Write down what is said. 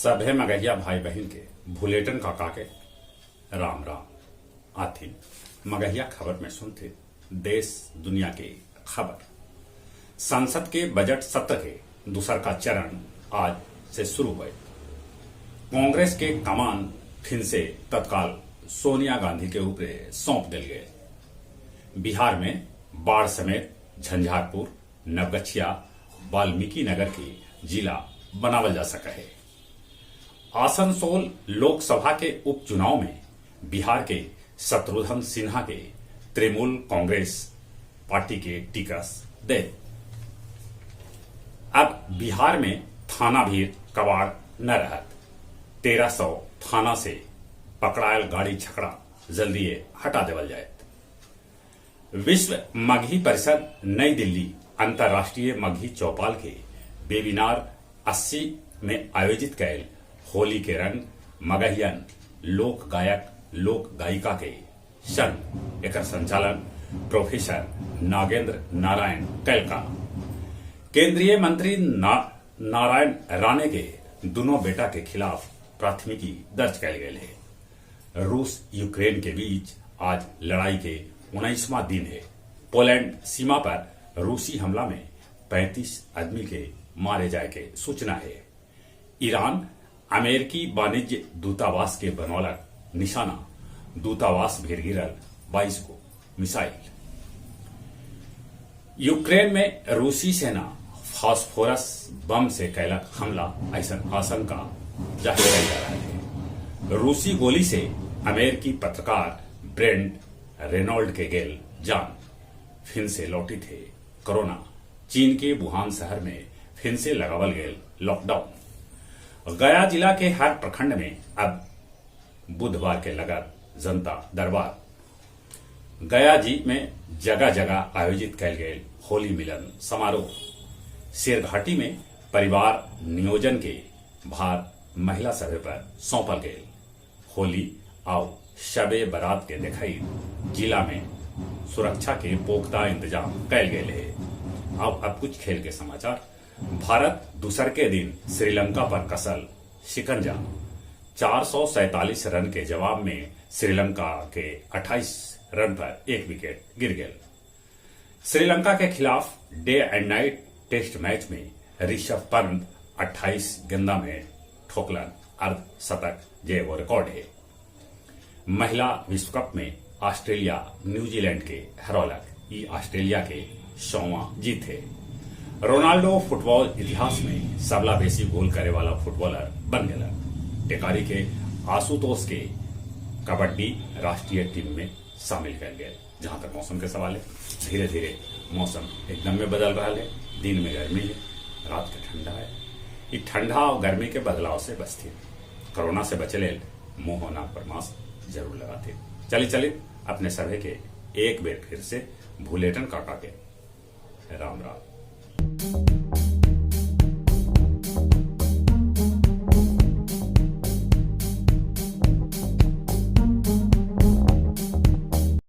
सभे मगहिया भाई बहन के भुलेटन काका के राम राम। आथी मगहिया खबर में सुनते देश दुनिया के खबर। संसद के बजट सत्र के दूसर का चरण आज से शुरू हुए। कांग्रेस के कमान फिर से तत्काल सोनिया गांधी के ऊपर सौंप दिल गए। बिहार में बाढ़ समेत झंझारपुर, नवगछिया, वाल्मीकि नगर के जिला बनावल जा सका है। आसनसोल लोकसभा के उपचुनाव में बिहार के शत्रुघ्न सिन्हा के तृणमूल कांग्रेस पार्टी के टिकट दे। अब बिहार में थाना भी कबाड़ न रहत। 1300 थाना से पकड़ायल गाड़ी छकड़ा जल्दी हटा देवल जाए। विश्व मगही परिषद नई दिल्ली अंतर्राष्ट्रीय मगही चौपाल के वेबिनार 80 में आयोजित कैल होली के रंग मगहियन लोक गायक लोक गायिका के संग एकर संचालन प्रोफेसर नागेंद्र नारायण कैल का। केंद्रीय मंत्री नारायण राणे के दोनों बेटा के खिलाफ प्राथमिकी दर्ज कैल गए है। रूस यूक्रेन के बीच आज लड़ाई के 19वां दिन है। पोलैंड सीमा पर रूसी हमला में 35 आदमी के मारे जाए के सूचना है। ईरान अमेरिकी वाणिज्य दूतावास के बनौलक निशाना, दूतावास भीर गिरल 22 को मिसाइल। यूक्रेन में रूसी सेना फास्फोरस बम से कैलक हमला ऐसा आशंका जाहिर किया जा रहा है। रूसी गोली से अमेरिकी पत्रकार ब्रेंट रेनॉल्ड के गेल जान। फिर से लौटी थे कोरोना। चीन के वुहान शहर में फिर से लगावल गए लॉकडाउन। गया जिला के हर प्रखंड में अब बुधवार के लगत जनता दरबार। गया जी में जगह जगह आयोजित कैल गए होली मिलन समारोह। शेरघाटी में परिवार नियोजन के भार महिला सभा पर सौंपल गए। होली और शबे बारात के दिखाई जिला में सुरक्षा के पुख्ता इंतजाम कैल गए है। अब कुछ खेल के समाचार। भारत दूसर के दिन श्रीलंका पर कसल शिकंजा। 447 रन के जवाब में श्रीलंका के 28 रन पर एक विकेट गिर गए। श्रीलंका के खिलाफ day and night test match में ऋषभ पंत 28 गेंदा में ठोकलन अर्धशतक जे वो रिकॉर्ड है। महिला विश्व कप में ऑस्ट्रेलिया न्यूजीलैंड के हरौलक। ई ऑस्ट्रेलिया के 100वां जीत है। रोनाल्डो फुटबॉल इतिहास में सबला बेसी गोल करे वाला फुटबॉलर बन गया। टेकारी के आशुतोष के कबड्डी राष्ट्रीय टीम में शामिल कर गए। जहां तक मौसम के सवाल है, धीरे धीरे मौसम एकदम में बदल रहा है। दिन में गर्मी है, रात के ठंडा है। ये ठंडा और गर्मी के बदलाव से बचते कोरोना से बचे ले मुंह और नाक पर मास्क जरूर लगाते। चलिए अपने सभी के एक बेर फिर से भुलेटन काका के राम राम।